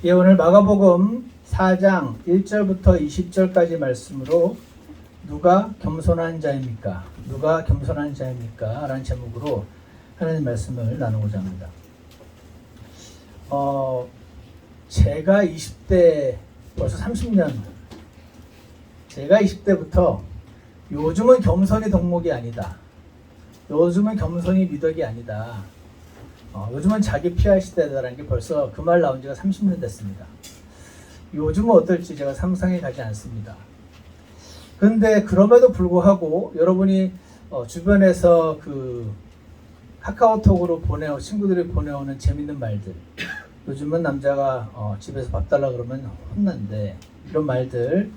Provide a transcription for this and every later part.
예, 오늘 마가복음 4장 1절부터 20절까지 말씀으로 누가 겸손한 자입니까? 누가 겸손한 자입니까? 라는 제목으로 하나님 말씀을 나누고자 합니다. 제가 20대 벌써 30년 제가 20대부터 요즘은 겸손이 덕목이 아니다. 요즘은 겸손이 미덕이 아니다. 요즘은 자기 PR 시대다라는 게 벌써 그 말 나온 지가 30년 됐습니다. 요즘은 어떨지 제가 상상이 가지 않습니다. 그런데 그럼에도 불구하고 여러분이 주변에서 그 카카오톡으로 친구들이 보내오는 재밌는 말들, 요즘은 남자가 집에서 밥 달라 그러면 혼난데, 이런 말들,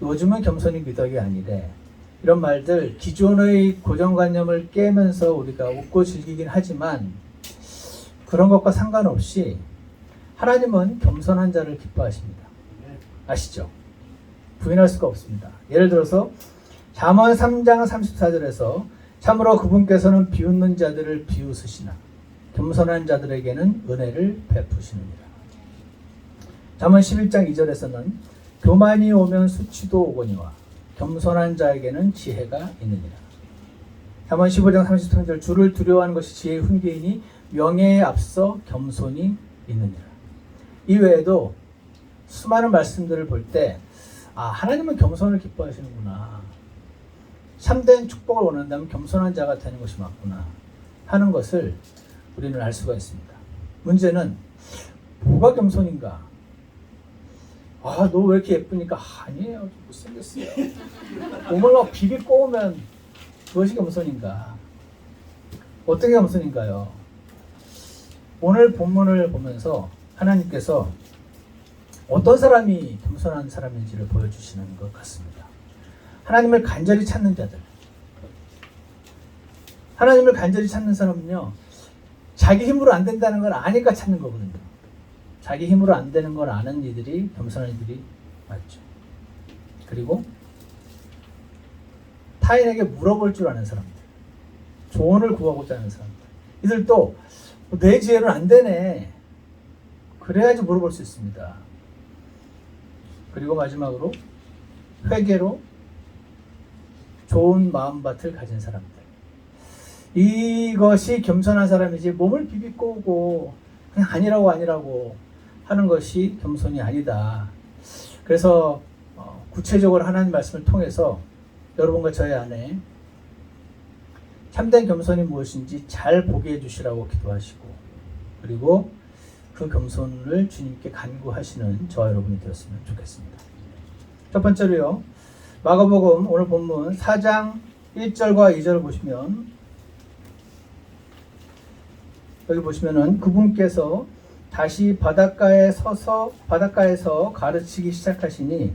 요즘은 겸손이 미덕이 아니래, 이런 말들, 기존의 고정관념을 깨면서 우리가 웃고 즐기긴 하지만 그런 것과 상관없이 하나님은 겸손한 자를 기뻐하십니다. 아시죠? 부인할 수가 없습니다. 예를 들어서 잠언 3장 34절에서 참으로 그분께서는 비웃는 자들을 비웃으시나 겸손한 자들에게는 은혜를 베푸시느니라. 잠언 11장 2절에서는 교만이 오면 수치도 오거니와 겸손한 자에게는 지혜가 있느니라. 잠언 15장 33절 주를 두려워하는 것이 지혜의 훈계이니 명예에 앞서 겸손이 있느니라. 이 외에도 수많은 말씀들을 볼 때 하나님은 겸손을 기뻐하시는구나, 참된 축복을 원한다면 겸손한 자가 되는 것이 맞구나 하는 것을 우리는 알 수가 있습니다. 문제는 뭐가 겸손인가? 너 왜 이렇게 예쁘니까? 아니에요, 좀 못생겼어요. 몸을 막 비비고 오면 그것이 겸손인가? 어떻게 겸손인가요? 오늘 본문을 보면서 하나님께서 어떤 사람이 겸손한 사람인지를 보여주시는 것 같습니다. 하나님을 간절히 찾는 자들. 하나님을 간절히 찾는 사람은요, 자기 힘으로 안 된다는 걸 아니까 찾는 거거든요. 자기 힘으로 안 되는 걸 아는 이들이 겸손한 이들이 맞죠. 그리고 타인에게 물어볼 줄 아는 사람들, 조언을 구하고자 하는 사람들, 이들도 내 지혜로는 안 되네, 그래야지 물어볼 수 있습니다. 그리고 마지막으로 회개로 좋은 마음밭을 가진 사람들, 이것이 겸손한 사람이지 몸을 비비꼬고 그냥 아니라고 하는 것이 겸손이 아니다. 그래서 구체적으로 하나님 말씀을 통해서 여러분과 저희 안에 참된 겸손이 무엇인지 잘 보게 해주시라고 기도하시고, 그리고 그 겸손을 주님께 간구하시는 저와 여러분이 되었으면 좋겠습니다. 첫 번째로요, 마가복음 오늘 본문 4장 1절과 2절을 보시면, 여기 보시면은 그분께서 다시 바닷가에서 가르치기 시작하시니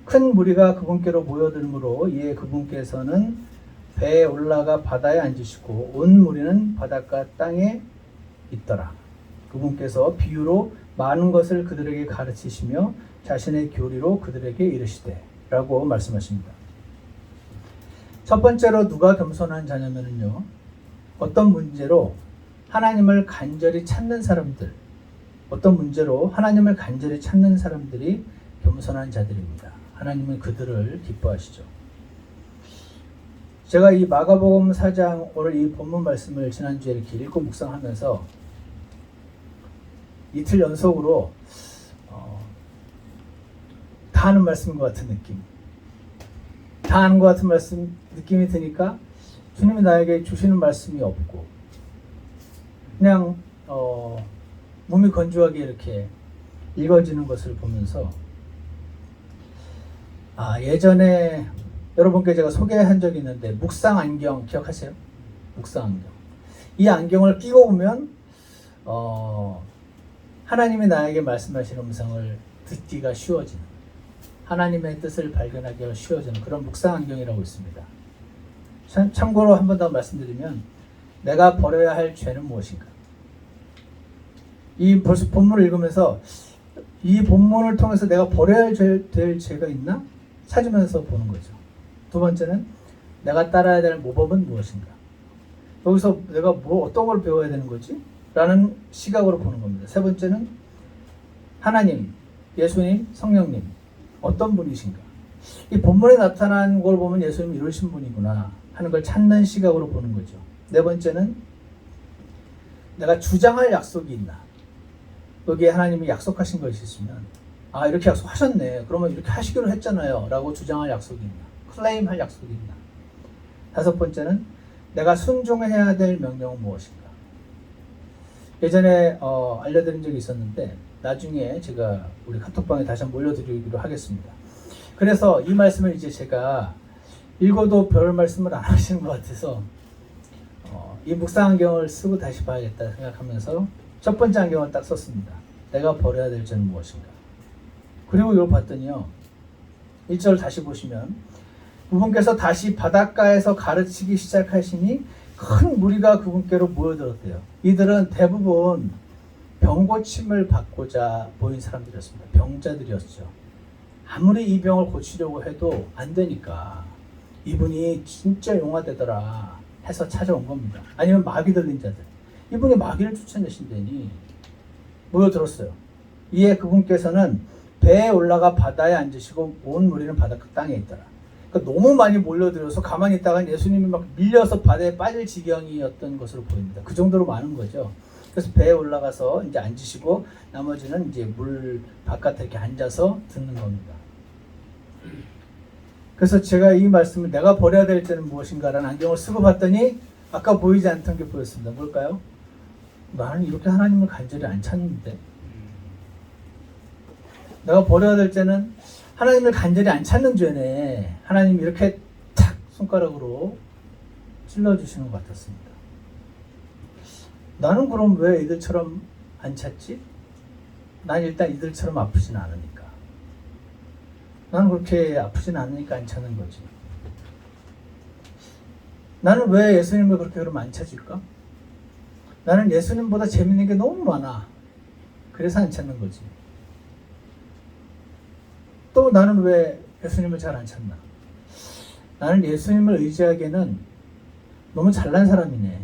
큰 무리가 그분께로 모여들므로 이에 그분께서는 배에 올라가 바다에 앉으시고 온 무리는 바닷가 땅에 있더라. 그분께서 비유로 많은 것을 그들에게 가르치시며 자신의 교리로 그들에게 이르시되 라고 말씀하십니다. 첫 번째로 누가 겸손한 자냐면요, 어떤 문제로 하나님을 간절히 찾는 사람들, 사람들이 겸손한 자들입니다. 하나님은 그들을 기뻐하시죠. 제가 이 마가복음 4장 오늘 이 본문 말씀을 지난주에 이렇게 읽고 묵상하면서 이틀 연속으로 다 아는 말씀인 것 같은 느낌, 다 아는 것 같은 느낌이 드니까 주님이 나에게 주시는 말씀이 없고 그냥 몸이 건조하게 이렇게 읽어지는 것을 보면서 예전에 여러분께 제가 소개한 적이 있는데 묵상 안경 기억하세요? 묵상 안경. 이 안경을 끼고 보면 하나님이 나에게 말씀하시는 음성을 듣기가 쉬워지는, 하나님의 뜻을 발견하기가 쉬워지는 그런 묵상 안경이라고 있습니다. 참고로 한 번 더 말씀드리면, 내가 버려야 할 죄는 무엇인가? 이 벌써 본문을 읽으면서 이 본문을 통해서 내가 버려야 될 죄가 있나? 찾으면서 보는 거죠. 두 번째는 내가 따라야 될 모범은 무엇인가? 여기서 내가 어떤 걸 배워야 되는 거지? 라는 시각으로 보는 겁니다. 세 번째는 하나님, 예수님, 성령님 어떤 분이신가? 이 본문에 나타난 걸 보면 예수님이 이러신 분이구나 하는 걸 찾는 시각으로 보는 거죠. 네 번째는 내가 주장할 약속이 있나? 여기에 하나님이 약속하신 것이 있으면 아 이렇게 약속하셨네. 그러면 이렇게 하시기로 했잖아요. 라고 주장할 약속이 있나? 클레임할 약속이 있나? 다섯 번째는 내가 순종해야 될 명령은 무엇인가? 예전에 알려드린 적이 있었는데 나중에 제가 우리 카톡방에 다시 한번 올려드리기로 하겠습니다. 그래서 이 말씀을 이제 제가 읽어도 별 말씀을 안 하시는 것 같아서 이 묵상 안경을 쓰고 다시 봐야겠다 생각하면서 첫 번째 안경을 딱 썼습니다. 내가 버려야 될 죄는 무엇인가? 그리고 이걸 봤더니요. 1절 다시 보시면 그분께서 다시 바닷가에서 가르치기 시작하시니 큰 무리가 그분께로 모여들었대요. 이들은 대부분 병고침을 받고자 모인 사람들이었습니다. 병자들이었죠. 아무리 이 병을 고치려고 해도 안 되니까 이분이 진짜 용화되더라 해서 찾아온 겁니다. 아니면 마귀 들린 자들. 이분이 마귀를 쫓아내신다니 모여들었어요. 이에 그분께서는 배에 올라가 바다에 앉으시고 온 무리는 바닷가 땅에 있더라. 그러니까 너무 많이 몰려들어서 가만히 있다가 예수님이 막 밀려서 바다에 빠질 지경이었던 것으로 보입니다. 그 정도로 많은 거죠. 그래서 배에 올라가서 이제 앉으시고 나머지는 이제 물 바깥에 이렇게 앉아서 듣는 겁니다. 그래서 제가 이 말씀을 내가 버려야 될 때는 무엇인가라는 안경을 쓰고 봤더니 아까 보이지 않던 게 보였습니다. 뭘까요? 나는 이렇게 하나님을 간절히 안 찾는데 내가 버려야 될 때는 하나님을 간절히 안 찾는 죄네. 하나님이 이렇게 탁 손가락으로 찔러주시는 것 같았습니다. 나는 그럼 왜 이들처럼 안 찾지? 난 일단 이들처럼 아프진 않으니까. 나는 그렇게 아프진 않으니까 안 찾는 거지. 나는 왜 예수님을 그렇게 그럼 안 찾을까? 나는 예수님보다 재밌는 게 너무 많아. 그래서 안 찾는 거지. 또 나는 왜 예수님을 잘 안 찾나? 나는 예수님을 의지하기에는 너무 잘난 사람이네.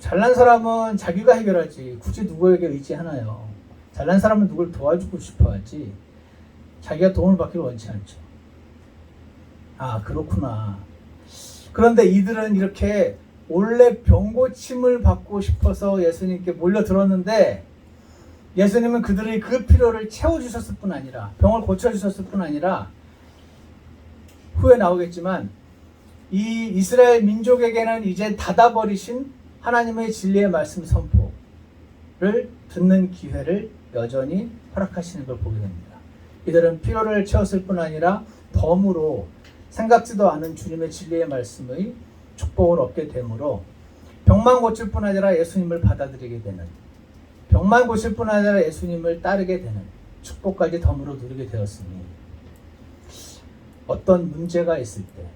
잘난 사람은 자기가 해결하지 굳이 누구에게 의지하나요? 잘난 사람은 누굴 도와주고 싶어 하지 자기가 도움을 받기를 원치 않죠. 아 그렇구나. 그런데 이들은 이렇게 원래 병고침을 받고 싶어서 예수님께 몰려들었는데 예수님은 그들의 그 필요를 채워주셨을 뿐 아니라 병을 고쳐주셨을 뿐 아니라 후에 나오겠지만 이 이스라엘 민족에게는 이제 닫아버리신 하나님의 진리의 말씀 선포를 듣는 기회를 여전히 허락하시는 걸 보게 됩니다. 이들은 필요를 채웠을 뿐 아니라 덤으로 생각지도 않은 주님의 진리의 말씀의 축복을 얻게 되므로 병만 고칠 뿐 아니라 예수님을 받아들이게 되는 병만 고칠 뿐 아니라 예수님을 따르게 되는 축복까지 덤으로 누리게 되었으니 어떤 문제가 있을 때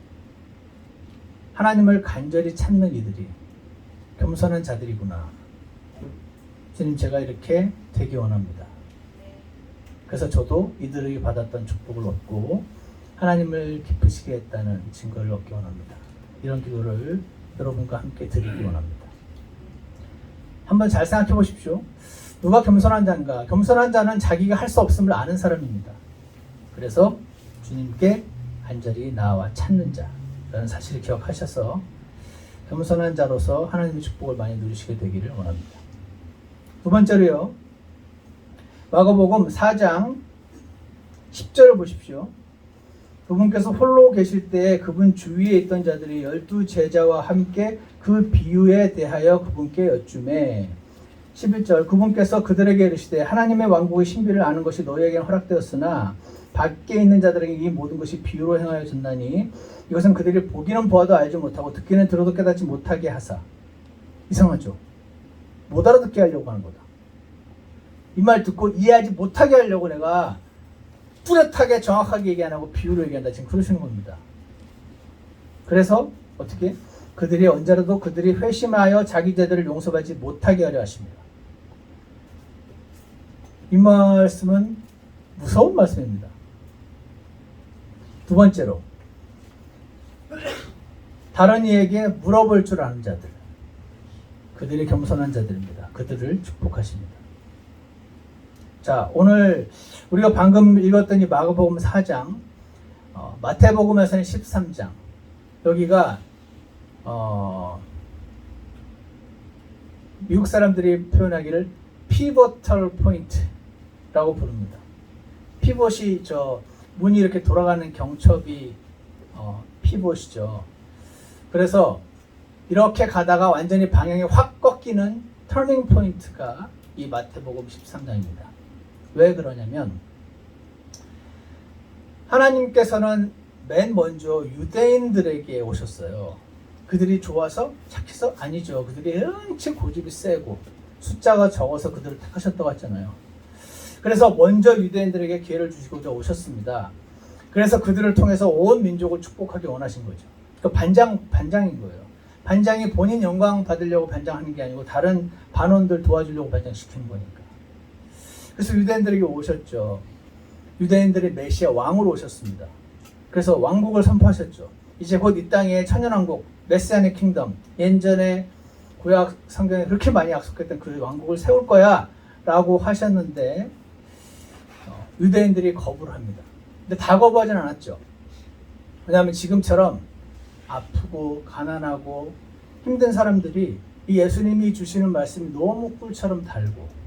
하나님을 간절히 찾는 이들이 겸손한 자들이구나. 주님 제가 이렇게 되기 원합니다. 그래서 저도 이들에게 받았던 축복을 얻고 하나님을 기쁘시게 했다는 증거를 얻기 원합니다. 이런 기도를 여러분과 함께 드리기 원합니다. 한번 잘 생각해 보십시오. 누가 겸손한 자인가? 겸손한 자는 자기가 할 수 없음을 아는 사람입니다. 그래서 주님께 간절히 나와 찾는 자라는 사실을 기억하셔서 겸손한 자로서 하나님의 축복을 많이 누리시게 되기를 원합니다. 두 번째로요. 마가복음 4장 10절을 보십시오. 그분께서 홀로 계실 때 그분 주위에 있던 자들이 12제자와 함께 그 비유에 대하여 그분께 여쭈매 11절 그분께서 그들에게 이르시되 하나님의 왕국의 신비를 아는 것이 너희에게는 허락되었으나 밖에 있는 자들에게 이 모든 것이 비유로 행하여 졌나니 이것은 그들이 보기는 보아도 알지 못하고 듣기는 들어도 깨닫지 못하게 하사. 이상하죠? 못 알아듣게 하려고 하는 거다. 이 말 듣고 이해하지 못하게 하려고 내가 뚜렷하게 정확하게 얘기 안 하고 비유로 얘기한다. 지금 그러시는 겁니다. 그래서 어떻게? 그들이 언제라도 그들이 회심하여 자기 죄들을 용서받지 못하게 하려 하십니다. 이 말씀은 무서운 말씀입니다. 두 번째로 다른 이에게 물어볼 줄 아는 자들, 그들이 겸손한 자들입니다. 그들을 축복하십니다. 자, 오늘 우리가 방금 읽었던 이 마가복음 4장, 마태복음에서는 13장, 여기가 미국 사람들이 표현하기를 피보털 포인트라고 부릅니다. 피봇이 문이 이렇게 돌아가는 경첩이 피봇이죠. 그래서 이렇게 가다가 완전히 방향이 확 꺾이는 터닝 포인트가 이 마태복음 13장입니다. 왜 그러냐면 하나님께서는 맨 먼저 유대인들에게 오셨어요. 그들이 좋아서 착해서? 아니죠. 그들이 엄청 고집이 세고 숫자가 적어서 그들을 택하셨다고 했잖아요. 그래서 먼저 유대인들에게 기회를 주시고자 오셨습니다. 그래서 그들을 통해서 온 민족을 축복하기 원하신 거죠. 그 반장인 거예요. 반장이 본인 영광 받으려고 반장하는 게 아니고 다른 반원들 도와주려고 반장시키는 거니까. 그래서 유대인들에게 오셨죠. 유대인들의 메시아 왕으로 오셨습니다. 그래서 왕국을 선포하셨죠. 이제 곧 이 땅에 천년왕국, 메시아닉 킹덤, 예전에 구약 성경에 그렇게 많이 약속했던 그 왕국을 세울 거야 라고 하셨는데 유대인들이 거부를 합니다. 근데 다 거부하진 않았죠. 왜냐하면 지금처럼 아프고 가난하고 힘든 사람들이 이 예수님이 주시는 말씀이 너무 꿀처럼 달고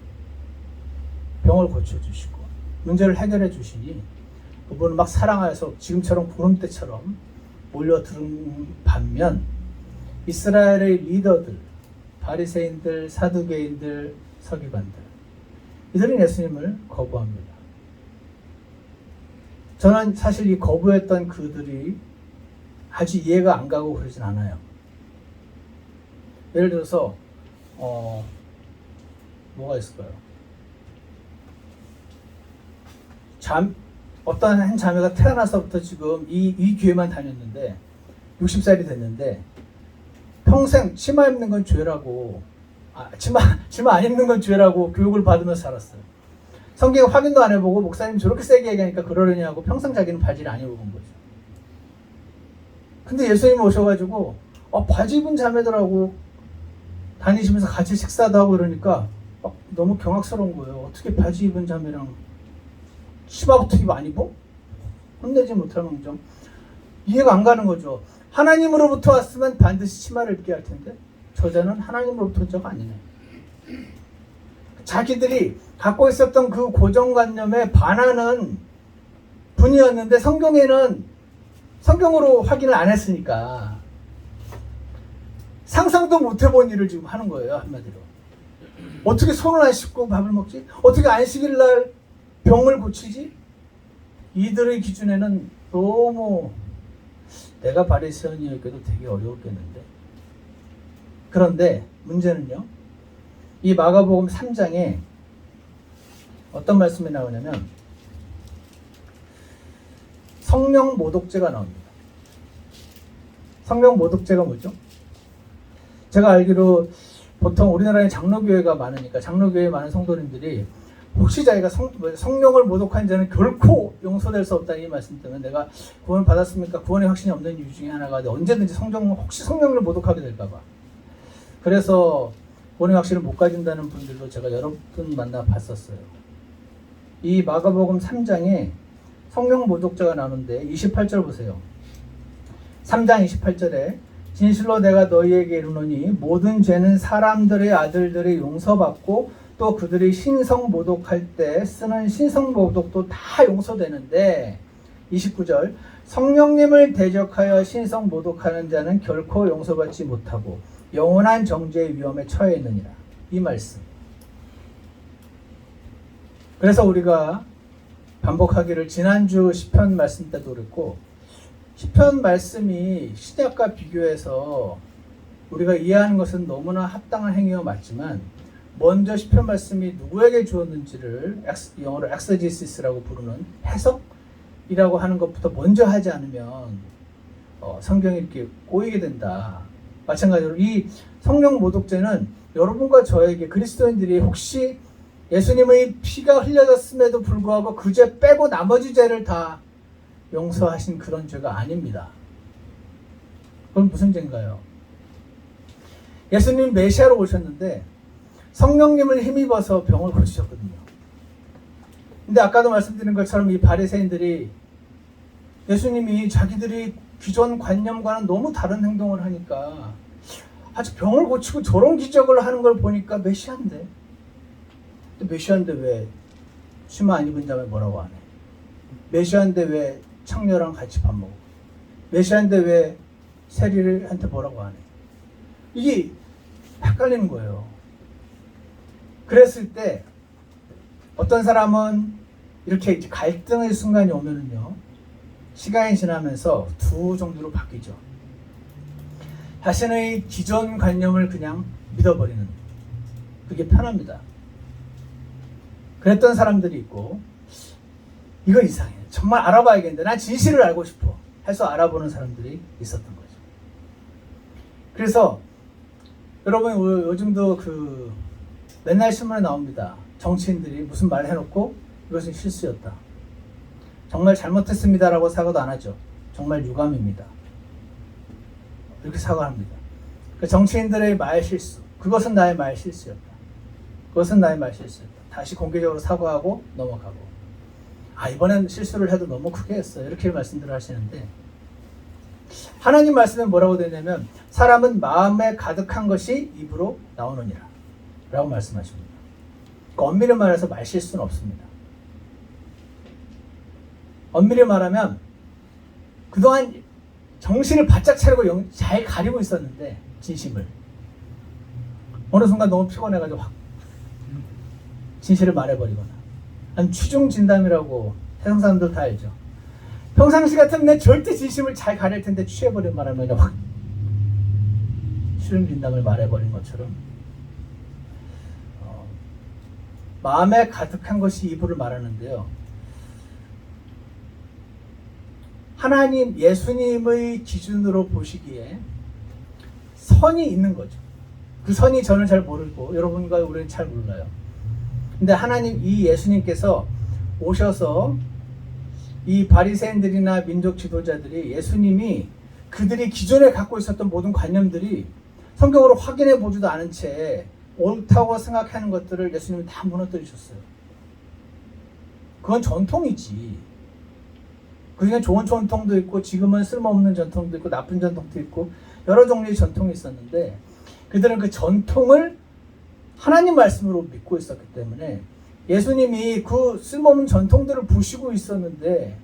병을 고쳐주시고 문제를 해결해 주시니 그분을 막 사랑하여서 지금처럼 구름대처럼 몰려드는 반면 이스라엘의 리더들, 바리새인들, 사두개인들, 서기관들 이들은 예수님을 거부합니다. 저는 사실 이 거부했던 그들이 아주 이해가 안 가고 그러진 않아요. 예를 들어서 뭐가 있을까요? 어떤 한 자매가 태어나서부터 지금 이 교회만 다녔는데 60살이 됐는데 평생 치마 입는 건 죄라고 치마 안 입는 건 죄라고 교육을 받으면서 살았어요. 성경 확인도 안 해보고 목사님 저렇게 세게 얘기하니까 그러려냐고 평생 자기는 바지를 안 입어본 거죠. 근데 예수님 오셔가지고 바지 입은 자매들하고 다니시면서 같이 식사도 하고 그러니까 너무 경악스러운 거예요. 어떻게 바지 입은 자매랑 치마부터 입 안 입어? 혼내지 못할 망정. 이해가 안 가는 거죠. 하나님으로부터 왔으면 반드시 치마를 입게 할 텐데 저자는 하나님으로부터 온 자가 아니네. 자기들이 갖고 있었던 그 고정관념에 반하는 분이었는데 성경으로 확인을 안 했으니까 상상도 못 해본 일을 지금 하는 거예요. 한마디로 어떻게 손을 안 씻고 밥을 먹지? 어떻게 안식일 날 병을 고치지? 이들의 기준에는 너무 내가 바리새인이었게도 되게 어려웠겠는데. 그런데 문제는요, 이 마가복음 3장에 어떤 말씀이 나오냐면 성령 모독죄가 나옵니다. 성령 모독죄가 뭐죠? 제가 알기로 보통 우리나라에 장로교회가 많으니까 장로교회에 많은 성도님들이 혹시 자기가 성령을 모독한 자는 결코 용서될 수 없다는 이 말씀 때문에 내가 구원을 받았습니까? 구원의 확신이 없는 이유 중에 하나가 언제든지 혹시 성령을 모독하게 될까봐. 그래서 구원의 확신을 못 가진다는 분들도 제가 여러 분 만나 봤었어요. 이 마가복음 3장에 성령 모독자가 나오는데 28절 보세요. 3장 28절에 진실로 내가 너희에게 이르노니 모든 죄는 사람들의 아들들이 용서받고 또 그들이 신성 모독할 때 쓰는 신성 모독도 다 용서되는데 29절 성령님을 대적하여 신성 모독하는 자는 결코 용서받지 못하고 영원한 정죄의 위험에 처해 있느니라. 이 말씀. 그래서 우리가 반복하기를 지난주 시편 말씀 때도 그랬고 시편 말씀이 신약과 비교해서 우리가 이해하는 것은 너무나 합당한 행위와 맞지만 먼저 시편 말씀이 누구에게 주었는지를 영어로 엑세지시스라고 부르는 해석이라고 하는 것부터 먼저 하지 않으면 성경이 이렇게 꼬이게 된다. 마찬가지로 이 성령 모독죄는 여러분과 저에게 그리스도인들이 혹시 예수님의 피가 흘려졌음에도 불구하고 그 죄 빼고 나머지 죄를 다 용서하신 그런 죄가 아닙니다. 그럼 무슨 죄인가요? 예수님 메시아로 오셨는데 성령님을 힘입어서 병을 고치셨거든요. 근데 아까도 말씀드린 것처럼 이 바리새인들이 예수님이 자기들이 기존 관념과는 너무 다른 행동을 하니까 아주 병을 고치고 저런 기적을 하는 걸 보니까 메시아인데 왜 치마 안 입은 자면 뭐라고 안 해? 메시아인데 왜 창녀랑 같이 밥 먹어? 메시아인데 왜 세리한테 뭐라고 안 해? 이게 헷갈리는 거예요. 그랬을 때 어떤 사람은 이렇게 갈등의 순간이 오면은요, 시간이 지나면서 두 종류로 바뀌죠. 자신의 기존 관념을 그냥 믿어버리는, 그게 편합니다. 그랬던 사람들이 있고, 이거 이상해, 정말 알아봐야겠는데 난 진실을 알고 싶어 해서 알아보는 사람들이 있었던 거죠. 그래서 여러분 요즘도 맨날 신문에 나옵니다. 정치인들이 무슨 말을 해놓고 이것은 실수였다, 정말 잘못했습니다라고 사과도 안 하죠. 정말 유감입니다, 이렇게 사과합니다. 정치인들의 말 실수, 그것은 나의 말 실수였다, 그것은 나의 말 실수였다, 다시 공개적으로 사과하고 넘어가고, 이번엔 실수를 해도 너무 크게 했어요, 이렇게 말씀들을 하시는데, 하나님 말씀은 뭐라고 되냐면 사람은 마음에 가득한 것이 입으로 나오느니라 라고 말씀하십니다. 그러니까 엄밀히 말해서 말 실수는 없습니다. 엄밀히 말하면 그동안 정신을 바짝 차리고 잘 가리고 있었는데, 진심을 어느 순간 너무 피곤해가지고 확 진실을 말해버리거나, 아니면 취중진담이라고 세상 사람들 다 알죠. 평상시 같으면 내 절대 진심을 잘 가릴 텐데 취해버린 바람에 확 취중진담을 말해버린 것처럼, 마음에 가득한 것이 입으로 말하는데요, 하나님, 예수님의 기준으로 보시기에 선이 있는 거죠. 그 선이 저는 잘 모르고 여러분과 우리는 잘 몰라요. 근데 하나님, 이 예수님께서 오셔서 이 바리새인들이나 민족 지도자들이, 예수님이 그들이 기존에 갖고 있었던 모든 관념들이 성경으로 확인해 보지도 않은 채 옳다고 생각하는 것들을 예수님이 다 무너뜨리셨어요. 그건 전통이지. 그중에 좋은 전통도 있고 지금은 쓸모없는 전통도 있고 나쁜 전통도 있고 여러 종류의 전통이 있었는데, 그들은 그 전통을 하나님 말씀으로 믿고 있었기 때문에 예수님이 그 쓸모없는 전통들을 부시고 있었는데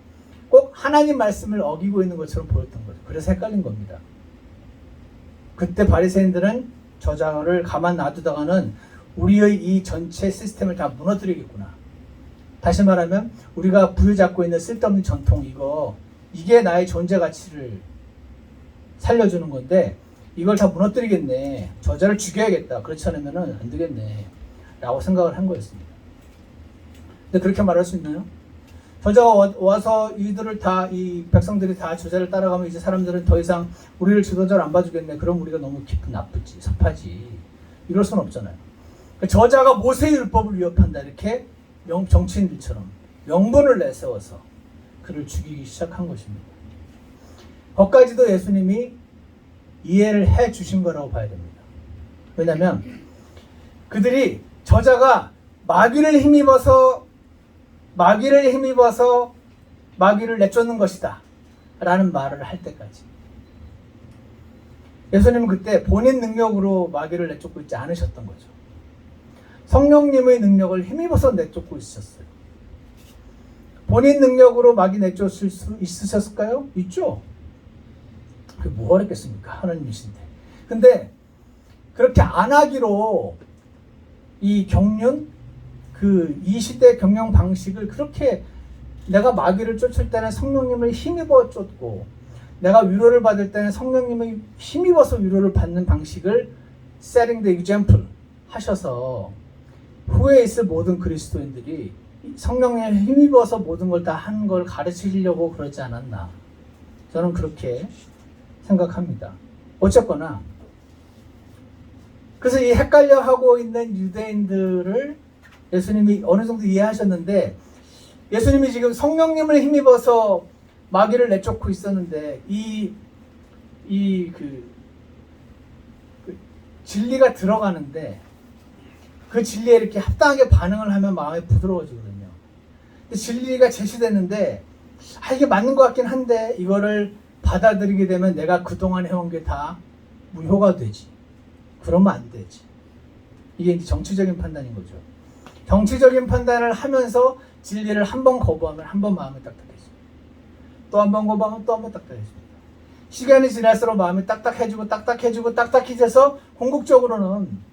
꼭 하나님 말씀을 어기고 있는 것처럼 보였던 거죠. 그래서 헷갈린 겁니다. 그때 바리새인들은 저자를 가만 놔두다가는 우리의 이 전체 시스템을 다 무너뜨리겠구나, 다시 말하면 우리가 부여잡고 있는 쓸데없는 전통, 이게 나의 존재 가치를 살려주는 건데 이걸 다 무너뜨리겠네, 저자를 죽여야겠다, 그렇지 않으면 안 되겠네 라고 생각을 한 거였습니다. 근데 그렇게 말할 수 있나요? 저자가 와서 이 백성들이 다 저자를 따라가면 이제 사람들은 더 이상 우리를 지도자를 안 봐주겠네, 그럼 우리가 너무 기분 나쁘지, 섭하지, 이럴 수는 없잖아요. 저자가 모세의 율법을 위협한다, 이렇게 정치인들처럼 명분을 내세워서 그를 죽이기 시작한 것입니다. 거기까지도 예수님이 이해를 해 주신 거라고 봐야 됩니다. 왜냐하면 그들이 저자가 마귀를 힘입어서 마귀를 내쫓는 것이다 라는 말을 할 때까지, 예수님은 그때 본인 능력으로 마귀를 내쫓고 있지 않으셨던 거죠. 성령님의 능력을 힘입어서 내쫓고 있으셨어요. 본인 능력으로 마귀 내쫓을 수 있으셨을까요? 있죠. 그게 뭐 어렵겠습니까? 하나님이신데. 근데 그렇게 안 하기로 이 경륜, 이 시대 경영 방식을, 그렇게 내가 마귀를 쫓을 때는 성령님을 힘입어 쫓고 내가 위로를 받을 때는 성령님을 힘입어서 위로를 받는 방식을 setting the example 하셔서 후에 있을 모든 그리스도인들이 성령에 힘입어서 모든 걸 다 하는 걸 가르치려고 그러지 않았나, 저는 그렇게 생각합니다. 어쨌거나 그래서 이 헷갈려 하고 있는 유대인들을 예수님이 어느 정도 이해하셨는데, 예수님이 지금 성령님을 힘입어서 마귀를 내쫓고 있었는데 진리가 들어가는데 그 진리에 이렇게 합당하게 반응을 하면 마음이 부드러워지거든요. 진리가 제시되는데 이게 맞는 것 같긴 한데 이거를 받아들이게 되면 내가 그동안 해온 게 다 무효가 되지. 그러면 안 되지. 이게 이제 정치적인 판단인 거죠. 정치적인 판단을 하면서 진리를 한 번 거부하면 한 번 마음이 딱딱해집니다. 또 한 번 거부하면 또 한 번 딱딱해집니다. 시간이 지날수록 마음이 딱딱해지고 딱딱해져서 궁극적으로는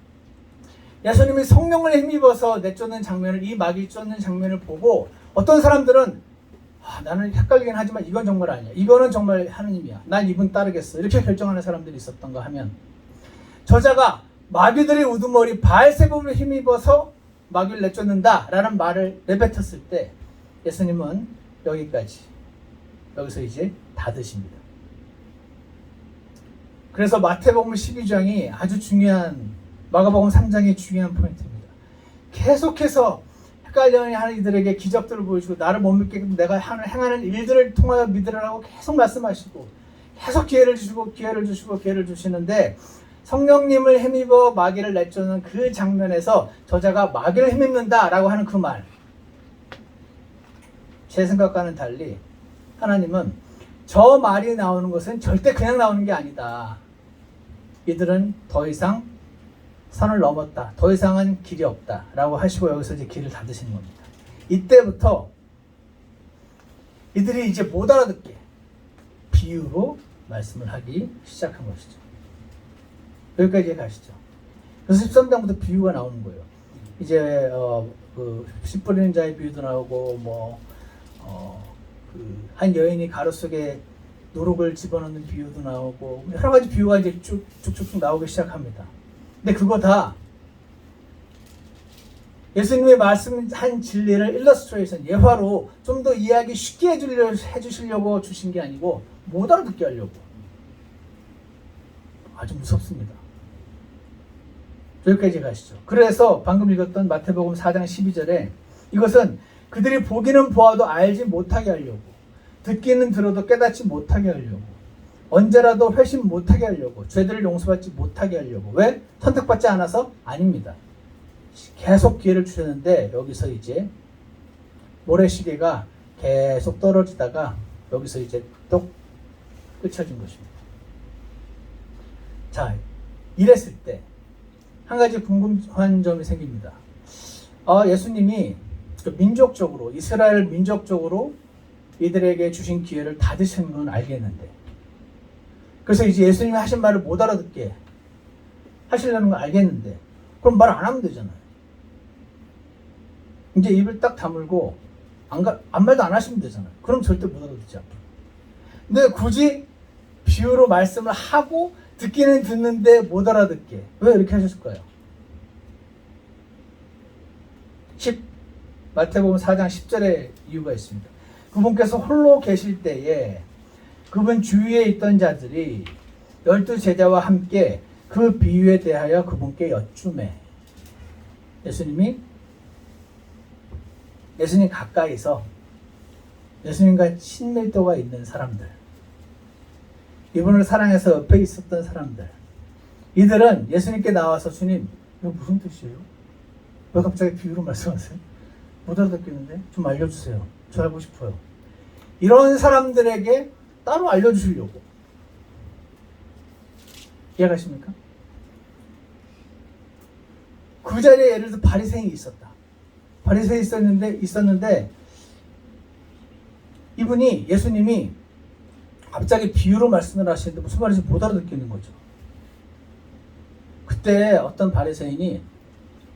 예수님이 성령을 힘입어서 내쫓는 장면을, 이 마귀 쫓는 장면을 보고 어떤 사람들은 나는 헷갈리긴 하지만 이건 정말 아니야. 이거는 정말 하느님이야. 난 이분 따르겠어. 이렇게 결정하는 사람들이 있었던가 하면 저자가 마귀들의 우두머리 바알세불을 힘입어서 마귀를 내쫓는다 라는 말을 내뱉었을 때 예수님은 여기까지, 여기서 이제 닫으십니다. 그래서 마태복음 12장이 아주 중요한, 마가복음 3장이 중요한 포인트입니다. 계속해서 헷갈려하는 이들에게 기적들을 보여주고 나를 못 믿게 내가 행하는 일들을 통하여 믿으라고 계속 말씀하시고 계속 기회를 주시는데 성령님을 힘입어 마귀를 내쫓는 그 장면에서 저자가 마귀를 힘입는다 라고 하는 그 말, 제 생각과는 달리 하나님은 저 말이 나오는 것은 절대 그냥 나오는 게 아니다. 이들은 더 이상 선을 넘었다. 더 이상은 길이 없다. 라고 하시고 여기서 이제 길을 닫으시는 겁니다. 이때부터 이들이 이제 못 알아듣게 비유로 말씀을 하기 시작한 것이죠. 여기까지 가시죠. 그래서 13장부터 비유가 나오는 거예요. 이제 씨 뿌리는 자의 비유도 나오고 한 여인이 가루 속에 누룩을 집어넣는 비유도 나오고 여러 가지 비유가 이제 쭉쭉쭉 나오기 시작합니다. 근데 그거 다 예수님이 말씀한 진리를 일러스트레이션, 예화로 좀 더 이해하기 쉽게 해주시려고 주신 게 아니고 못 알아듣게 하려고. 아주 무섭습니다. 여기까지 가시죠. 그래서 방금 읽었던 마태복음 4장 12절에 이것은 그들이 보기는 보아도 알지 못하게 하려고, 듣기는 들어도 깨닫지 못하게 하려고, 언제라도 회심 못하게 하려고, 죄들을 용서받지 못하게 하려고. 왜? 선택받지 않아서? 아닙니다. 계속 기회를 주셨는데 여기서 이제 모래시계가 계속 떨어지다가 여기서 이제 또 끝쳐진 것입니다. 자, 이랬을 때 한 가지 궁금한 점이 생깁니다. 예수님이 민족적으로, 이스라엘 민족적으로 이들에게 주신 기회를 닫으시는 건 알겠는데, 그래서 이제 예수님이 하신 말을 못 알아듣게 하시려는 건 알겠는데, 그럼 말 안 하면 되잖아요. 이제 입을 딱 다물고 아무 말도 안 하시면 되잖아요. 그럼 절대 못 알아듣지 않고. 근데 굳이 비유로 말씀을 하고 듣기는 듣는데 못 알아듣게 왜 이렇게 하셨을까요? 마태복음 4장 10절에 이유가 있습니다. 그분께서 홀로 계실 때에 그분 주위에 있던 자들이 12 제자와 함께 그 비유에 대하여 그분께 여쭈매. 예수님 가까이서 예수님과 친밀도가 있는 사람들, 이분을 사랑해서 옆에 있었던 사람들, 이들은 예수님께 나와서 주님, 이거 무슨 뜻이에요? 왜 갑자기 비유로 말씀하세요? 못 알아듣겠는데? 좀 알려주세요. 저 알고 싶어요. 이런 사람들에게 따로 알려주시려고. 이해가십니까? 그 자리에 예를 들어 바리새인이 있었다. 바리새인이 있었는데 이분이, 예수님이 갑자기 비유로 말씀을 하시는데 무슨 말인지 못 알아듣겠는 거죠. 그때 어떤 바리새인이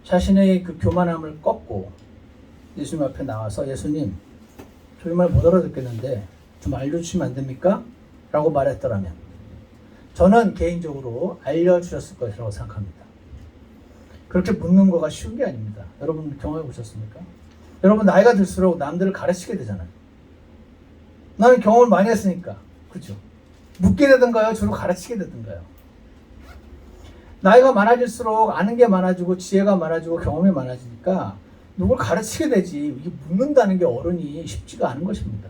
자신의 그 교만함을 꺾고 예수님 앞에 나와서 예수님, 저희 말 못 알아듣겠는데 좀 알려주시면 안 됩니까? 라고 말했더라면 저는 개인적으로 알려주셨을 것이라고 생각합니다. 그렇게 묻는 거가 쉬운 게 아닙니다. 여러분 경험해 보셨습니까? 여러분 나이가 들수록 남들을 가르치게 되잖아요. 나는 경험을 많이 했으니까. 그죠? 묻게 되든가요? 저를 가르치게 되든가요? 나이가 많아질수록 아는 게 많아지고 지혜가 많아지고 경험이 많아지니까 누굴 가르치게 되지, 이게 묻는다는 게 어른이 쉽지가 않은 것입니다.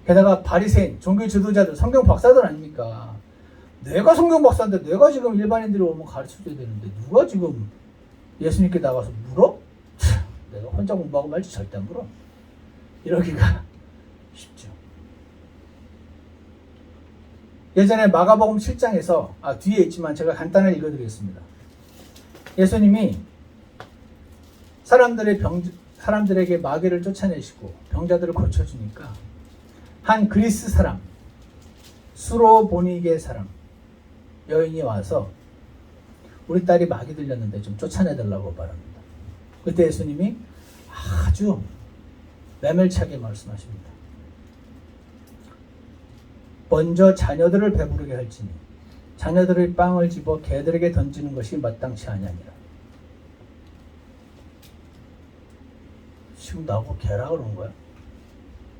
게다가 바리새인, 종교 지도자들, 성경 박사들 아닙니까? 내가 성경 박사인데 내가 지금 일반인들이 오면 가르쳐줘야 되는데 누가 지금 예수님께 나가서 물어? 내가 혼자 공부하고 말지 절대 안 물어. 이러기가 쉽죠. 예전에 마가복음 7장에서 뒤에 있지만 제가 간단하게 읽어드리겠습니다. 예수님이 사람들에게 마귀를 쫓아내시고 병자들을 고쳐주니까 한 그리스 사람, 수로보니게 사람 여인이 와서 우리 딸이 마귀 들렸는데 좀 쫓아내달라고 말합니다. 그때 예수님이 아주 매몰차게 말씀하십니다. 먼저 자녀들을 배부르게 할지니 자녀들의 빵을 집어 개들에게 던지는 것이 마땅치 아니하니라. 지금 나보고 개라 그러는 거야?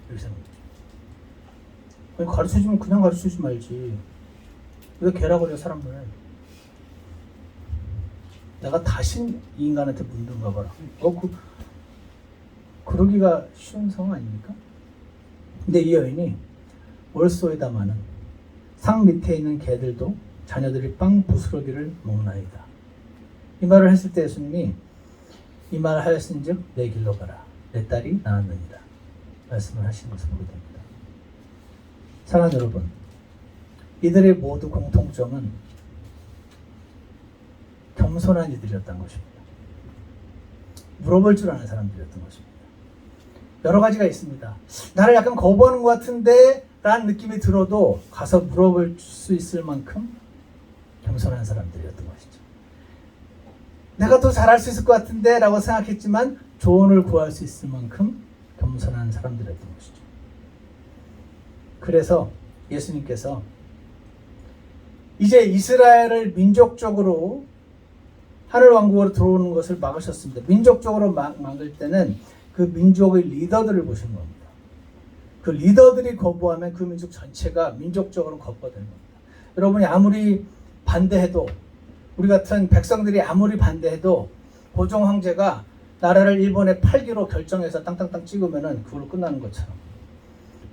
이렇게 생각해요. 가르쳐주면 그냥 가르쳐주지 말지. 왜 개라 그래 사람을? 내가 다시 이 인간한테 묻는가 봐라. 그러기가 쉬운 상황 아닙니까? 근데 이 여인이 월소에다마는 상 밑에 있는 개들도 자녀들이 빵 부스러기를 먹나이다. 이 말을 했을 때 예수님이 이 말을 하였은즉 내 길로 가라. 내 딸이 나았느니라. 말씀을 하신 것을 보게 됩니다. 사랑하는 여러분, 이들의 모두 공통점은 겸손한 이들이었던 것입니다. 물어볼 줄 아는 사람들이었던 것입니다. 여러 가지가 있습니다. 나를 약간 거부하는 것 같은데 라는 느낌이 들어도 가서 물어볼 수 있을 만큼 겸손한 사람들이었던 것이죠. 내가 더 잘할 수 있을 것 같은데 라고 생각했지만 조언을 구할 수 있을 만큼 겸손한 사람들이었던 것이죠. 그래서 예수님께서 이제 이스라엘을 민족적으로 하늘왕국으로 들어오는 것을 막으셨습니다. 민족적으로 막을 때는 그 민족의 리더들을 보신 겁니다. 그 리더들이 거부하면 그 민족 전체가 민족적으로 거부가 되는 겁니다. 여러분이 아무리 반대해도, 우리 같은 백성들이 아무리 반대해도 고종 황제가 나라를 일본에 팔기로 결정해서 땅땅땅 찍으면은 그걸로 끝나는 것처럼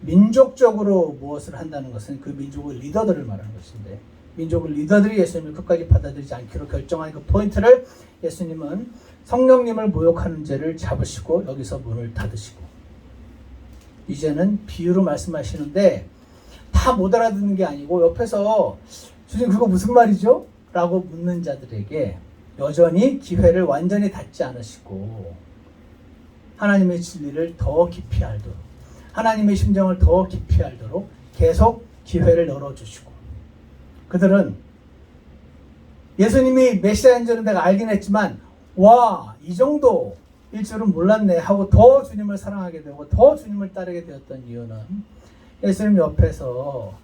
민족적으로 무엇을 한다는 것은 그 민족의 리더들을 말하는 것인데, 민족의 리더들이 예수님을 끝까지 받아들이지 않기로 결정한 그 포인트를 예수님은 성령님을 모욕하는 죄를 잡으시고 여기서 문을 닫으시고 이제는 비유로 말씀하시는데 다 못 알아듣는 게 아니고 옆에서 주님 그거 무슨 말이죠? 라고 묻는 자들에게 여전히 기회를 완전히 닫지 않으시고 하나님의 진리를 더 깊이 알도록, 하나님의 심정을 더 깊이 알도록 계속 기회를 열어주시고, 그들은 예수님이 메시아인 줄은 내가 알긴 했지만 와, 이 정도일 줄은 몰랐네 하고 더 주님을 사랑하게 되고 더 주님을 따르게 되었던 이유는 예수님 옆에서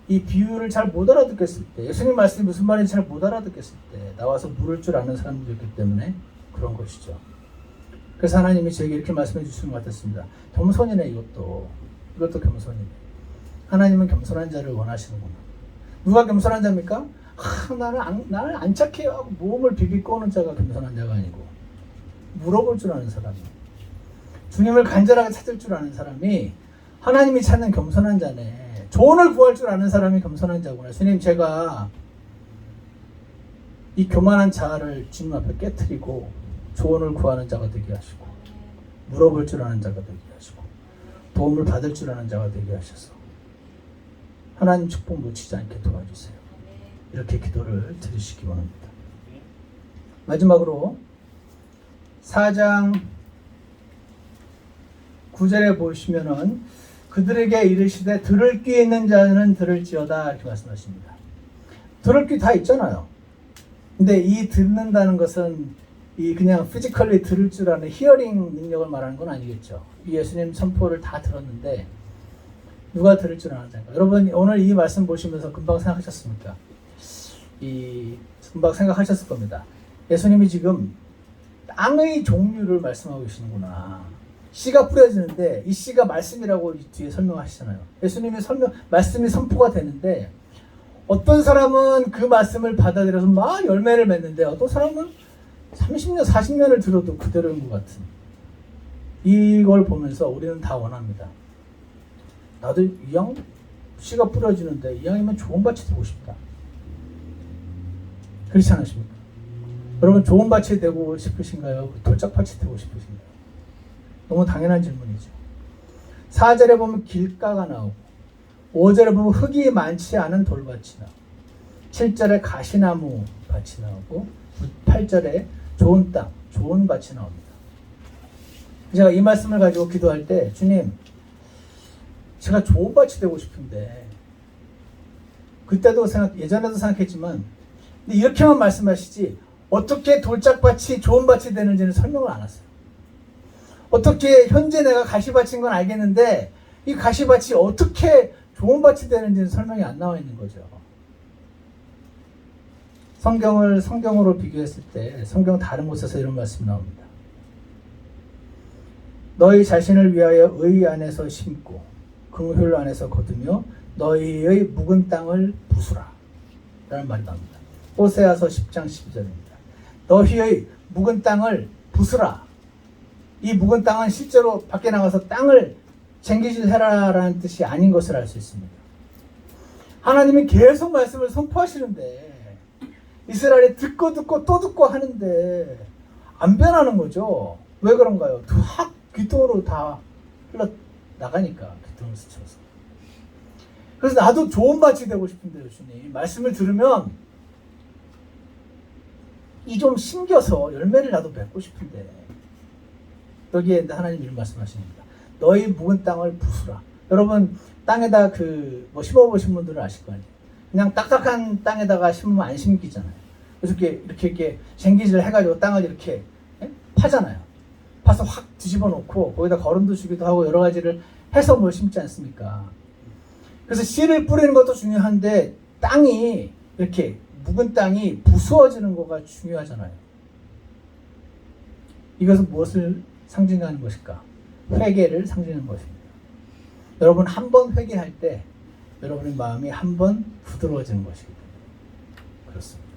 이 비유를 잘 못 알아듣겠을 때, 예수님 말씀이 무슨 말인지 잘 못 알아듣겠을 때 나와서 물을 줄 아는 사람들이었기 때문에 그런 것이죠. 그래서 하나님이 저에게 이렇게 말씀해 주시는 것 같았습니다. 겸손이네, 이것도 겸손이네. 하나님은 겸손한 자를 원하시는구나. 누가 겸손한 자입니까? 나는 안 착해요 하고 몸을 비비고 오는 자가 겸손한 자가 아니고, 물어볼 줄 아는 사람이, 주님을 간절하게 찾을 줄 아는 사람이 하나님이 찾는 겸손한 자네. 조언을 구할 줄 아는 사람이 겸손한 자구나. 주님, 제가 이 교만한 자아를 주님 앞에 깨트리고 조언을 구하는 자가 되게 하시고, 물어볼 줄 아는 자가 되게 하시고, 도움을 받을 줄 아는 자가 되게 하셔서 하나님 축복 놓치지 않게 도와주세요. 이렇게 기도를 드리시기 원합니다. 마지막으로 4장 9절에 보시면은 그들에게 이르시되 들을 귀 있는 자는 들을지어다 이렇게 말씀하십니다. 들을 귀 다 있잖아요. 근데 이 듣는다는 것은 이 그냥 피지컬리 들을 줄 아는 히어링 능력을 말하는 건 아니겠죠. 이 예수님 선포를 다 들었는데 누가 들을 줄 아는 자인가? 여러분 오늘 이 말씀 보시면서 금방 생각하셨습니까? 금방 생각하셨을 겁니다. 예수님이 지금 땅의 종류를 말씀하고 계시는구나. 씨가 뿌려지는데 이 씨가 말씀이라고 뒤에 설명하시잖아요. 예수님의 말씀이 선포가 되는데 어떤 사람은 그 말씀을 받아들여서 막 열매를 맺는데 어떤 사람은 30년, 40년을 들어도 그대로인 것 같은, 이걸 보면서 우리는 다 원합니다. 나도 이왕 씨가 뿌려지는데 이왕이면 좋은 밭이 되고 싶다. 그렇지 않으십니까? 여러분 좋은 밭이 되고 싶으신가요? 돌짝밭이 되고 싶으신가요? 너무 당연한 질문이죠. 4절에 보면 길가가 나오고 5절에 보면 흙이 많지 않은 돌밭이 나오고 7절에 가시나무 밭이 나오고 8절에 좋은 땅, 좋은 밭이 나옵니다. 제가 이 말씀을 가지고 기도할 때 주님, 제가 좋은 밭이 되고 싶은데 그때도 예전에도 생각했지만 이렇게만 말씀하시지 어떻게 돌짝밭이 좋은 밭이 되는지는 설명을 안 하세요. 어떻게 현재 내가 가시밭인 건 알겠는데 이 가시밭이 어떻게 좋은 밭이 되는지는 설명이 안 나와 있는 거죠. 성경을 성경으로 비교했을 때 성경 다른 곳에서 이런 말씀이 나옵니다. 너희 자신을 위하여 의 안에서 심고 긍휼 안에서 거두며 너희의 묵은 땅을 부수라 라는 말이 나옵니다. 호세아서 10장 12절입니다. 너희의 묵은 땅을 부수라. 이 묵은 땅은 실제로 밖에 나가서 땅을 쟁기질해라 라는 뜻이 아닌 것을 알 수 있습니다. 하나님이 계속 말씀을 선포하시는데 이스라엘이 듣고 또 듣고 하는데 안 변하는 거죠. 왜 그런가요? 확 귀뚱으로 다 흘러나가니까 귀뚱을 스쳐서. 그래서 나도 좋은 밭이 되고 싶은데요, 주님. 말씀을 들으면 이 좀 심겨서 열매를 나도 맺고 싶은데 여기에 하나님 이런 말씀하십니다. 너희 묵은 땅을 부수라. 여러분 땅에다 심어보신 분들은 아실 거 아니에요. 그냥 딱딱한 땅에다가 심으면 안 심기잖아요. 그래서 이렇게 쟁기질 해가지고 땅을 이렇게 파잖아요. 파서 확 뒤집어 놓고 거기다 거름도 주기도 하고 여러 가지를 해서 뭘 심지 않습니까? 그래서 씨를 뿌리는 것도 중요한데 땅이 이렇게 묵은 땅이 부수어지는 거가 중요하잖아요. 이것은 무엇을 상징하는 것일까? 회개를 상징하는 것입니다. 여러분 한 번 회개할 때 여러분의 마음이 한 번 부드러워지는 것이기 때문에 그렇습니다.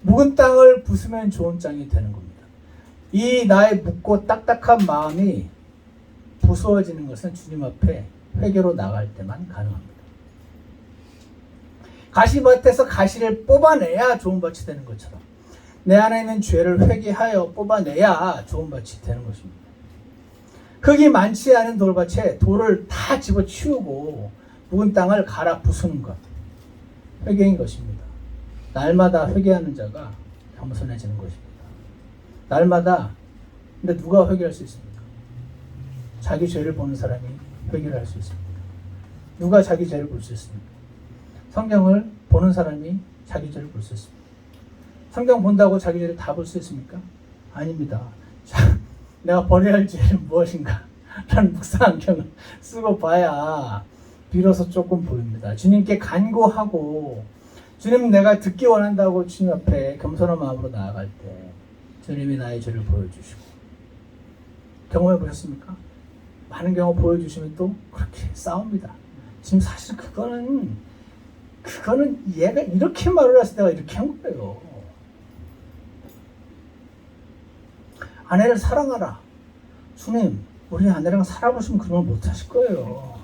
묵은 땅을 부수면 좋은 땅이 되는 겁니다. 이 나의 묵고 딱딱한 마음이 부수어지는 것은 주님 앞에 회개로 나갈 때만 가능합니다. 가시밭에서 가시를 뽑아내야 좋은 밭이 되는 것처럼 내 안에 있는 죄를 회개하여 뽑아내야 좋은 밭이 되는 것입니다. 흙이 많지 않은 돌밭에 돌을 다 집어치우고 묵은 땅을 갈아 부수는 것, 회개인 것입니다. 날마다 회개하는 자가 겸손해지는 것입니다. 날마다. 근데 누가 회개할 수 있습니까? 자기 죄를 보는 사람이 회개를 할 수 있습니다. 누가 자기 죄를 볼 수 있습니까? 성경을 보는 사람이 자기 죄를 볼 수 있습니다. 성경 본다고 자기 죄를 다 볼 수 있습니까? 아닙니다. 내가 버려야 할 죄는 무엇인가? 라는 묵상 안경을 쓰고 봐야 비로소 조금 보입니다. 주님께 간구하고 주님 내가 듣기 원한다고 주님 앞에 겸손한 마음으로 나아갈 때 주님이 나의 죄를 보여주시고 경험해 보셨습니까? 많은 경우 보여주시면 또 그렇게 싸웁니다. 지금 사실 그거는 얘가 이렇게 말을 해서 내가 이렇게 한 거예요. 아내를 사랑하라. 주님, 우리 아내랑 살아보시면 그런 걸 못하실 거예요.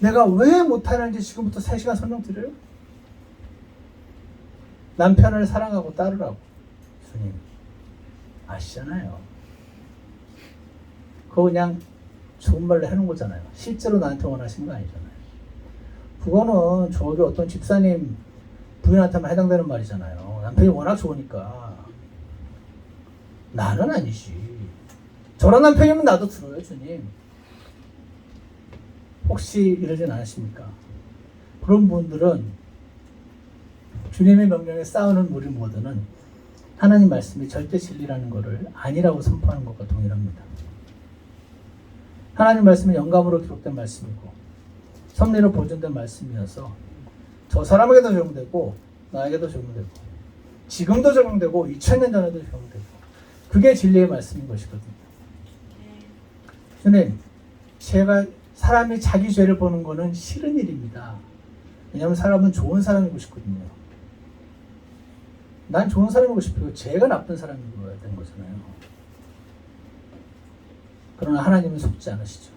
내가 왜 못하는지 지금부터 3시간 설명드려요? 남편을 사랑하고 따르라고. 주님, 아시잖아요. 그거 그냥 좋은 말로 해놓은 거잖아요. 실제로 나한테 원하신 거 아니잖아요. 그거는 저기 어떤 집사님 부인한테만 해당되는 말이잖아요. 남편이 워낙 좋으니까. 나는 아니지. 저런 남편이면 나도 들어요, 주님. 혹시 이러진 않으십니까? 그런 분들은 주님의 명령에 싸우는 우리 모두는 하나님 말씀이 절대 진리라는 것을 아니라고 선포하는 것과 동일합니다. 하나님 말씀은 영감으로 기록된 말씀이고 섭리로 보존된 말씀이어서 저 사람에게도 적용되고 나에게도 적용되고 지금도 적용되고 2000년 전에도 적용되고 그게 진리의 말씀인 것이거든요. 주님, 제가 사람이 자기 죄를 보는 거는 싫은 일입니다. 왜냐하면 사람은 좋은 사람이고 싶거든요. 난 좋은 사람이고 싶고 제가 나쁜 사람이고 해야 되는 거잖아요. 그러나 하나님은 속지 않으시죠.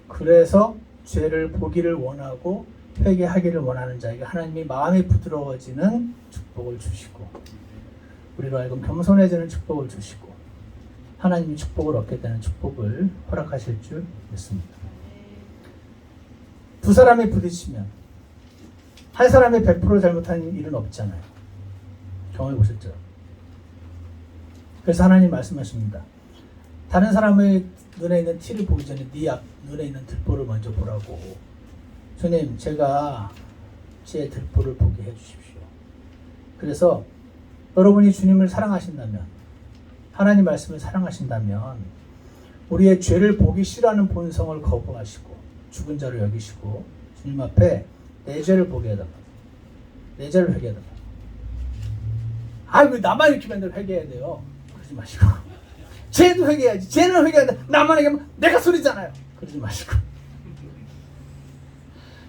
그래서 죄를 보기를 원하고 회개하기를 원하는 자에게 하나님이 마음이 부드러워지는 축복을 주시고 우리로 하여금 겸손해지는 축복을 주시고 하나님이 축복을 얻게 되는 축복을 허락하실 줄 믿습니다. 두 사람이 부딪히면 한 사람이 100% 잘못한 일은 없잖아요. 경험해 보셨죠? 그래서 하나님 말씀하십니다. 다른 사람의 눈에 있는 티를 보기 전에 네 눈에 있는 들보를 먼저 보라고. 주님, 제가 제 들보를 보게 해주십시오. 그래서 여러분이 주님을 사랑하신다면, 하나님 말씀을 사랑하신다면 우리의 죄를 보기 싫어하는 본성을 거부하시고 죽은 자로 여기시고 주님 앞에 내 죄를 보게 해달라. 내 죄를 회개해달라. 왜 나만 이렇게 맨날 회개해야 돼요? 그러지 마시고. 쟤도 회개해야지. 쟤는 회개해야 돼. 나만 회개하면 내가 소리잖아요. 그러지 마시고.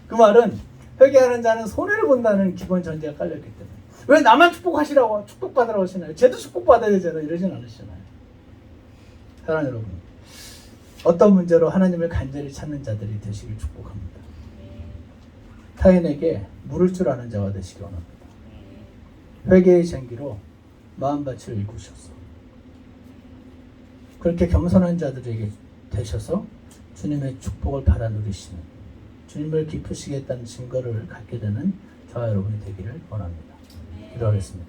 그 말은 회개하는 자는 손해를 본다는 기본 전제가 깔렸기 때문에. 왜 나만 축복하시라고 축복받으라고 하시나요? 쟤도 축복받아야 되잖아요. 이러진 않으시잖아요. 사랑하는 여러분, 어떤 문제로 하나님을 간절히 찾는 자들이 되시길 축복합니다. 타인에게 물을 줄 아는 자가 되시기 원합니다. 회개의 생기로 마음밭을 일구셔서 그렇게 겸손한 자들에게 되셔서 주님의 축복을 받아 누리시는, 주님을 기쁘시겠다는 증거를 갖게 되는 저와 여러분이 되기를 원합니다. 기도하겠습니다.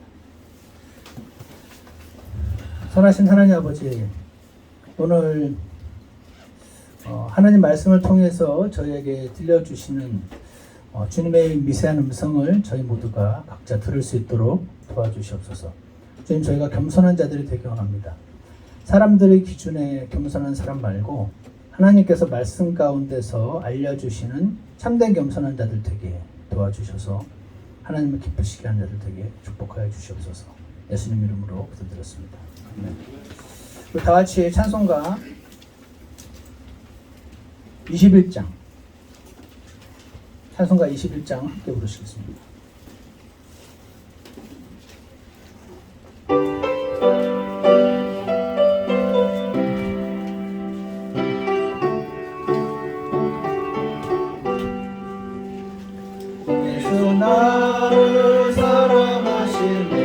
선하신 하나님 아버지, 오늘 하나님 말씀을 통해서 저희에게 들려주시는 주님의 미세한 음성을 저희 모두가 각자 들을 수 있도록 도와주시옵소서. 주님, 저희가 겸손한 자들이 되기 원합니다. 사람들의 기준에 겸손한 사람 말고 하나님께서 말씀 가운데서 알려주시는 참된 겸손한 자들 되게 도와주셔서 하나님을 기쁘시게 하는 자들 되게 축복하여 주시옵소서. 예수님 이름으로 기도드렸습니다. 아멘. 우리 다 같이 찬송가 21장 함께 부르시겠습니다. 예수 나를 사랑하시네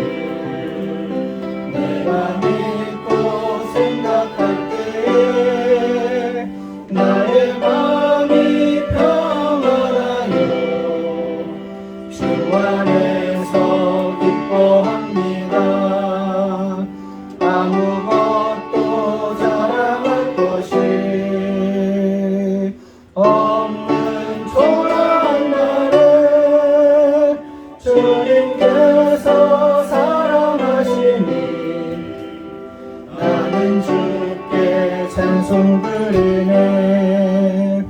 내가 믿고 생각할 때 나의 마음이 평안하여 주 안에서 기뻐합니다. 아무것도 자랑할 것이 없는 초라한 날에 주님께서 사랑하시니 나는 주께 찬송 드리네.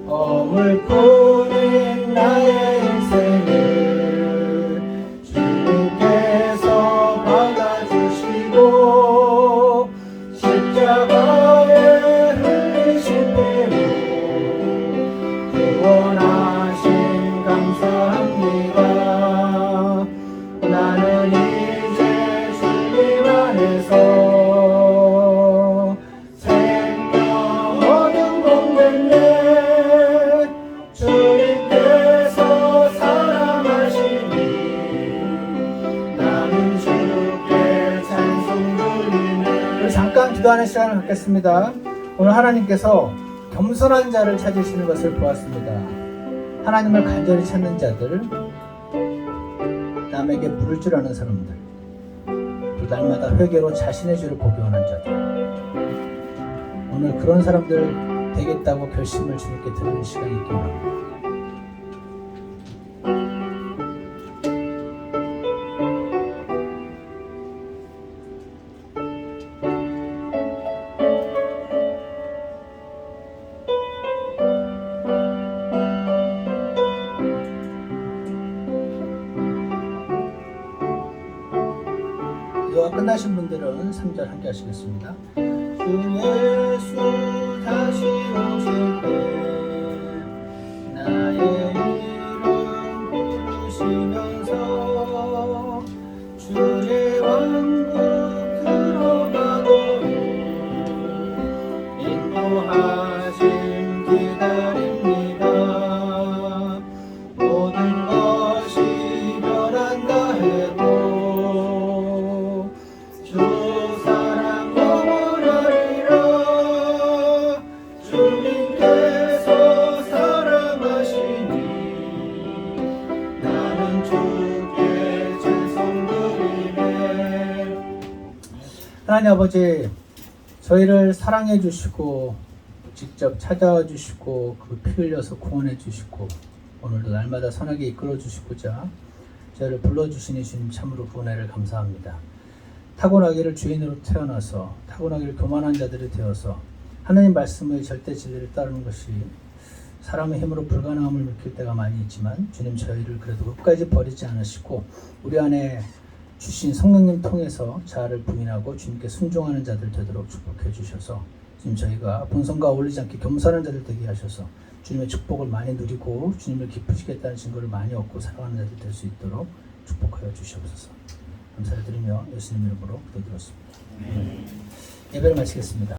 허물뿐인 나의 인생을 주님께서 받아주시고 십자가에 흘리신 피로 구원하신 감사합니다. 나는 이제 주님 안에서 생명 얻은 몸됐네. 주님께서 사랑하시니 나는 주께 찬송 드리네. 잠깐 기도하는 시간을 갖겠습니다. 오늘 하나님께서 겸손한 자를 찾으시는 것을 보았습니다. 하나님을 간절히 찾는 자들, 남에게 물을 줄 아는 사람들, 또 날마다 회개로 자신의 죄를 보기 원하는 자들, 오늘 그런 사람들 되겠다고 결심을 주님께 드리는 시간이 있기 원합니다. 기도가 끝나신 분들은 3절 함께 하시겠습니다. 주 예수 다시 오실 때 나의 이름 부르시면서 주의 왕국 들어가도록 인도하심 기다립니다. 모든 것이 변한다 해도 주 사랑 영원하리라. 하나님 아버지, 저희를 사랑해 주시고 직접 찾아와 주시고 그 피 흘려서 구원해 주시고 오늘도 날마다 선하게 이끌어 주시고자 저희를 불러주시니 주님 참으로 그 은혜를 감사합니다. 타고나기를 주인으로 태어나서 타고나기를 교만한 자들이 되어서 하나님 말씀의 절대 진리를 따르는 것이 사람의 힘으로 불가능함을 느낄 때가 많이 있지만 주님 저희를 그래도 끝까지 버리지 않으시고 우리 안에 주신 성령님 통해서 자아를 부인하고 주님께 순종하는 자들 되도록 축복해 주셔서 주님 저희가 본성과 어울리지 않게 겸손한 자들 되게 하셔서 주님의 축복을 많이 누리고 주님을 기쁘시겠다는 증거를 많이 얻고 살아가는 자들 될 수 있도록 축복하여 주시옵소서. 감사를 드리며 예수님 이름으로 기도드렸습니다. 예배를 마치겠습니다.